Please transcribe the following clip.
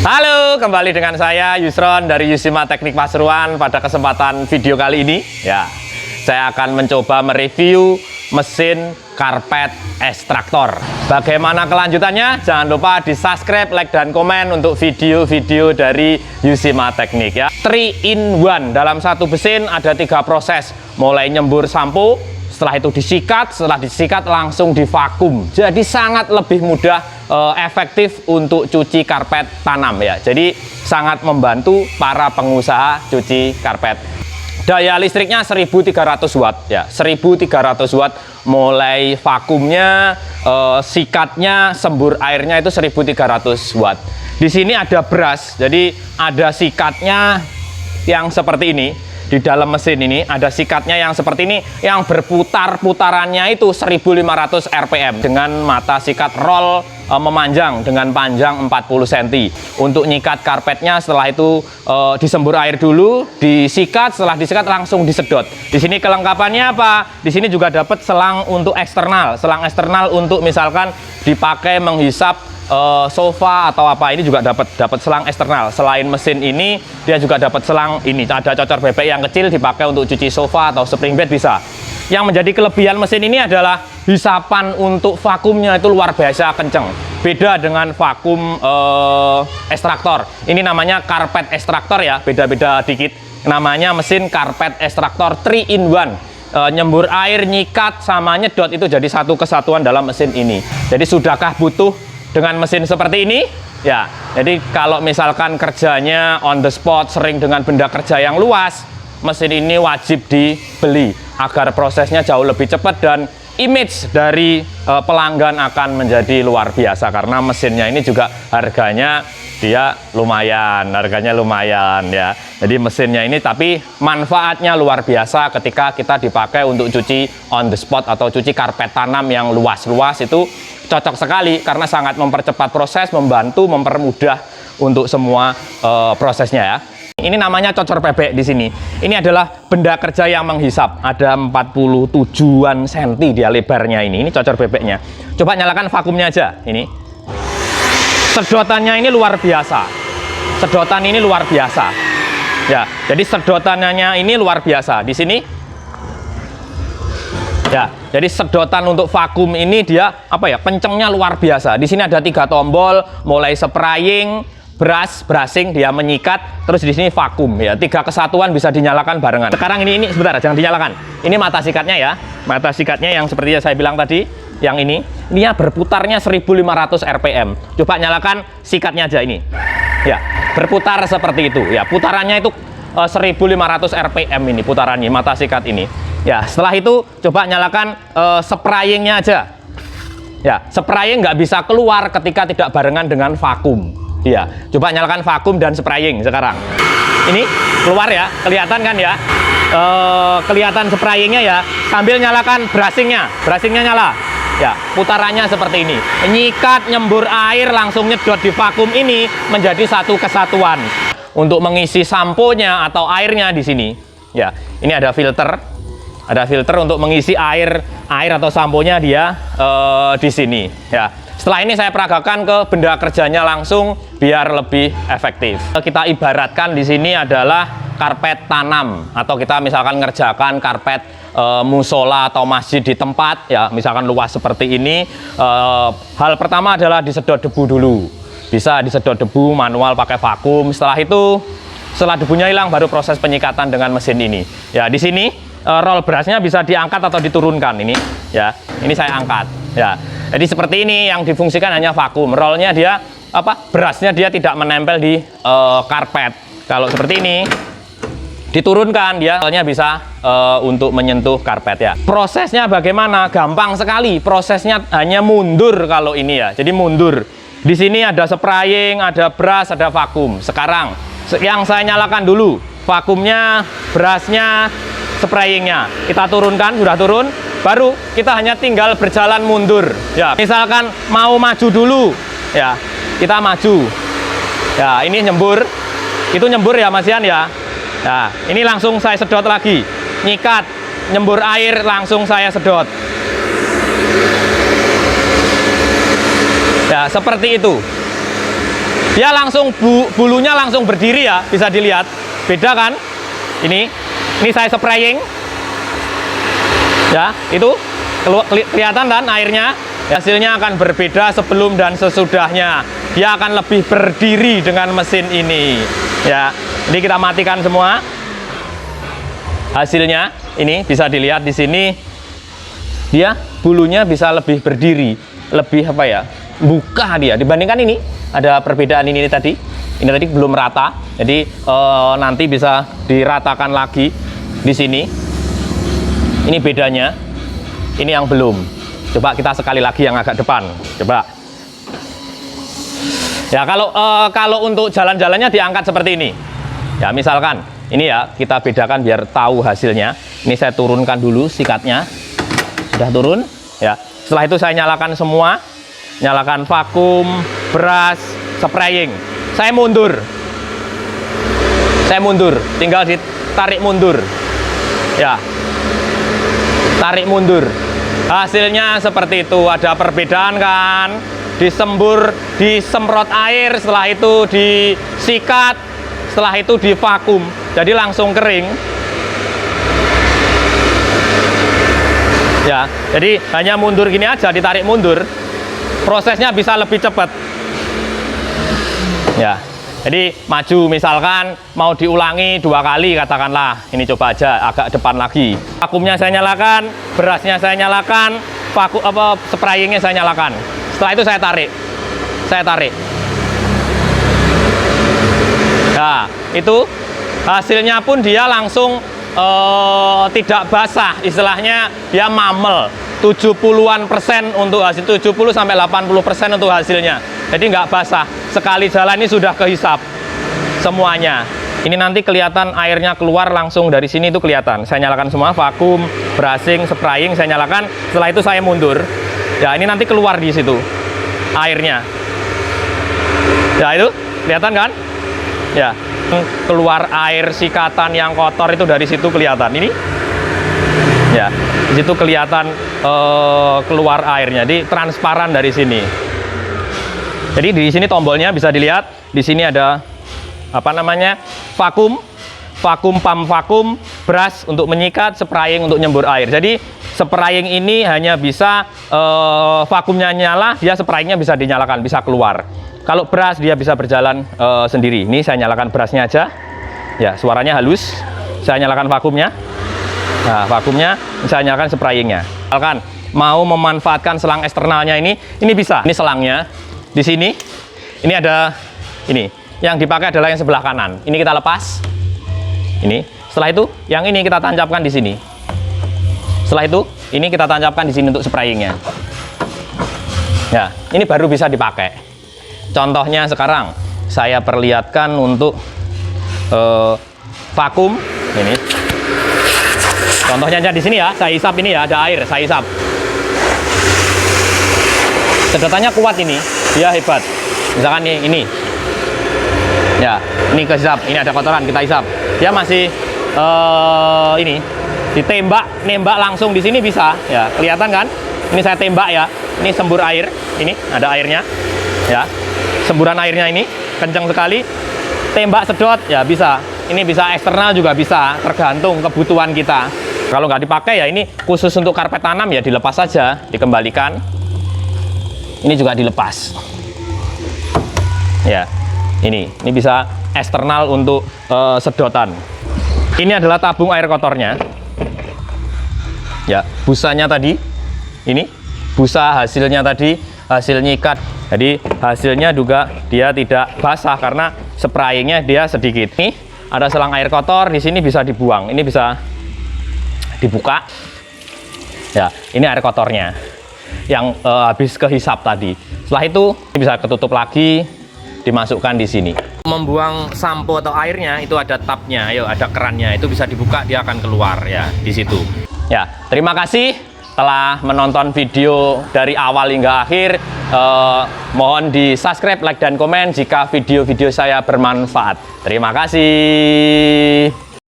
Halo, kembali dengan saya Yusron dari Yusima Teknik Pasuruan. Pada kesempatan video kali ini, saya akan mencoba mereview mesin karpet ekstraktor. Bagaimana kelanjutannya? Jangan lupa di subscribe, like, dan komen untuk video-video dari Yusima Teknik ya. 3 in 1, dalam satu mesin ada 3 proses, mulai nyembur sampo, setelah itu disikat, setelah disikat langsung divakum. Jadi sangat lebih mudah, efektif untuk cuci karpet tanam ya. Jadi sangat membantu para pengusaha cuci karpet. Daya listriknya 1300 watt ya, 1300 watt. Mulai vakumnya, sikatnya, sembur airnya itu 1300 watt. Di sini ada brush, jadi ada sikatnya yang seperti ini. Di dalam mesin ini ada sikatnya yang seperti ini, yang berputar-putarannya itu 1500 rpm dengan mata sikat roll memanjang dengan panjang 40 cm. Untuk nyikat karpetnya setelah itu disembur air dulu, disikat, setelah disikat langsung disedot. Di sini kelengkapannya apa? Di sini juga dapat selang untuk eksternal, selang eksternal untuk misalkan dipakai menghisap sofa atau apa, ini juga dapat selang eksternal. Selain mesin ini dia juga dapat selang ini, ada cocor bebek yang kecil dipakai untuk cuci sofa atau spring bed bisa. Yang menjadi kelebihan mesin ini adalah hisapan untuk vakumnya itu luar biasa kenceng, beda dengan vakum ekstraktor. Ini namanya karpet ekstraktor ya, beda-beda dikit. Namanya mesin karpet ekstraktor 3 in 1. Nyembur air, nyikat, sama nyedot itu jadi satu kesatuan dalam mesin ini. Jadi sudahkah butuh dengan mesin seperti ini? Ya, jadi kalau misalkan kerjanya on the spot, sering dengan benda kerja yang luas, mesin ini wajib dibeli agar prosesnya jauh lebih cepat dan image dari pelanggan akan menjadi luar biasa, karena mesinnya ini juga harganya lumayan ya. Jadi mesinnya ini tapi manfaatnya luar biasa ketika kita dipakai untuk cuci on the spot atau cuci karpet tanam yang luas-luas, itu cocok sekali karena sangat mempercepat proses, membantu, mempermudah untuk semua prosesnya ya. Ini namanya cocor bebek di sini. Ini adalah benda kerja yang menghisap. Ada 47-an senti dia lebarnya ini. Ini cocor bebeknya. Coba nyalakan vakumnya aja. Ini. Sedotannya ini luar biasa. Sedotan ini luar biasa. Ya, jadi sedotannya ini luar biasa. Di sini. Ya, jadi sedotan untuk vakum ini dia kencengnya luar biasa. Di sini ada 3 tombol, mulai spraying, brushing dia menyikat, terus di sini vakum ya. 3 kesatuan bisa dinyalakan barengan. Sekarang ini sebentar, jangan dinyalakan. Ini mata sikatnya ya. Mata sikatnya yang seperti yang saya bilang tadi, yang ini ya berputarnya 1500 rpm. Coba nyalakan sikatnya aja ini. Ya, berputar seperti itu ya. Putarannya itu 1500 rpm ini putarannya mata sikat ini. Ya, setelah itu coba nyalakan sprayingnya aja. Ya, spraying nggak bisa keluar ketika tidak barengan dengan vakum. Ya, coba nyalakan vakum dan spraying sekarang. Ini keluar ya, kelihatan kan ya? Kelihatan sprayingnya ya. Sambil nyalakan brushingnya nyala. Ya, putarannya seperti ini. Nyikat, nyembur air, langsung nyedot di vakum ini menjadi satu kesatuan. Untuk mengisi samponya atau airnya di sini. Ya, ini ada filter. Ada filter untuk mengisi air atau samponya dia di sini ya. Setelah ini saya peragakan ke benda kerjanya langsung biar lebih efektif. Kita ibaratkan di sini adalah karpet tanam, atau kita misalkan ngerjakan karpet musola atau masjid di tempat ya, misalkan luas seperti ini. Hal pertama adalah disedot debu dulu. Bisa disedot debu manual pakai vakum. Setelah itu, setelah debunya hilang baru proses penyikatan dengan mesin ini. Ya, di sini roll brushnya bisa diangkat atau diturunkan ini ya. Ini saya angkat ya. Jadi seperti ini yang difungsikan hanya vakum. Rollnya dia brushnya dia tidak menempel di karpet. Kalau seperti ini diturunkan, dia rollnya bisa untuk menyentuh karpet ya. Prosesnya bagaimana? Gampang sekali. Prosesnya hanya mundur kalau ini ya. Jadi mundur. Di sini ada spraying, ada brush, ada vakum. Sekarang yang saya nyalakan dulu vakumnya, brushnya, sprayingnya kita turunkan, sudah turun, baru kita hanya tinggal berjalan mundur ya. Misalkan mau maju dulu ya, kita maju ya. Ini nyembur, itu nyembur ya Mas Yan ya. Nah, ini langsung saya sedot lagi, nyikat, nyembur air langsung saya sedot ya, seperti itu. Dia langsung bulunya langsung berdiri ya, bisa dilihat. Beda kan? Ini saya spraying. Ya, itu kelihatan kan airnya? Hasilnya akan berbeda sebelum dan sesudahnya. Dia akan lebih berdiri dengan mesin ini. Ya, ini kita matikan semua. Hasilnya ini bisa dilihat di sini. Dia bulunya bisa lebih berdiri, lebih apa ya? Buka dia dibandingkan ini. Ada perbedaan ini tadi. Ini tadi belum rata. Jadi nanti bisa diratakan lagi di sini. Ini bedanya. Ini yang belum. Coba kita sekali lagi yang agak depan. Coba. Ya kalau untuk jalan-jalannya diangkat seperti ini. Ya misalkan ini ya kita bedakan biar tahu hasilnya. Ini saya turunkan dulu sikatnya. Sudah turun. Ya. Setelah itu saya nyalakan semua. Nyalakan vakum, brush, spraying. Saya mundur, tinggal ditarik mundur, ya, tarik mundur. Hasilnya seperti itu. Ada perbedaan kan? Disemprot air, setelah itu disikat, setelah itu divakum, jadi langsung kering. Ya, jadi hanya mundur gini aja, ditarik mundur. Prosesnya bisa lebih cepat. Ya, jadi maju misalkan mau diulangi 2 kali katakanlah. Ini coba aja agak depan lagi. Vakumnya saya nyalakan, berasnya saya nyalakan, sprayingnya saya nyalakan. Setelah itu saya tarik. Nah, itu hasilnya pun dia langsung tidak basah, istilahnya dia mamel. 70-an% untuk hasil, 70 sampai 80% untuk hasilnya. Jadi nggak basah. Sekali jalan ini sudah kehisap semuanya. Ini nanti kelihatan airnya keluar langsung dari sini, itu kelihatan. Saya nyalakan semua, vakum, brushing, spraying saya nyalakan. Setelah itu saya mundur. Ya, ini nanti keluar di situ airnya. Ya, itu kelihatan kan? Ya, keluar air sikatan yang kotor itu dari situ kelihatan. Ini. Ya, di situ kelihatan keluar airnya, jadi transparan dari sini. Jadi di sini tombolnya bisa dilihat. Di sini ada apa namanya? Vakum, pump vakum, brush untuk menyikat, spraying untuk nyembur air. Jadi spraying ini hanya bisa vakumnya nyala, dia sprayingnya bisa dinyalakan, bisa keluar. Kalau brush dia bisa berjalan sendiri. Ini saya nyalakan brushnya aja. Ya, suaranya halus. Saya nyalakan vakumnya. Nah, vakumnya saya nyalakan sprayingnya. Misalkan mau memanfaatkan selang eksternalnya ini bisa. Ini selangnya di sini. Ini ada ini. Yang dipakai adalah yang sebelah kanan. Ini kita lepas. Ini. Setelah itu, yang ini kita tancapkan di sini. Setelah itu, ini kita tancapkan di sini untuk sprayingnya. Ya, ini baru bisa dipakai. Contohnya sekarang saya perlihatkan untuk vakum. Ini. Contohnya aja di sini ya, saya hisap ini ya, ada air, saya hisap. Sedotannya kuat ini, dia hebat. Misalkan ini. Ya, ini kehisap, ini ada kotoran, kita hisap. Dia masih ini nembak langsung di sini bisa. Ya, kelihatan kan? Ini saya tembak ya. Ini sembur air, ini ada airnya. Ya. Semburan airnya ini kencang sekali. Tembak sedot ya bisa. Ini bisa eksternal juga bisa, tergantung kebutuhan kita. Kalau nggak dipakai ya ini khusus untuk karpet tanam ya dilepas saja, dikembalikan. Ini juga dilepas. Ya, ini bisa eksternal untuk sedotan. Ini adalah tabung air kotornya. Ya, busanya tadi. Ini busa hasilnya tadi, hasil nyikat. Jadi hasilnya juga dia tidak basah karena sprayingnya dia sedikit. Ini ada selang air kotor, di sini bisa dibuang. Ini bisa dibuka. Ya, ini air kotornya yang habis kehisap tadi. Setelah itu bisa ketutup lagi, dimasukkan di sini. Membuang sampo atau airnya itu ada tabnya, ayo ada kerannya, itu bisa dibuka, dia akan keluar ya di situ. Ya, terima kasih telah menonton video dari awal hingga akhir. Mohon di subscribe, like dan komen jika video-video saya bermanfaat. Terima kasih.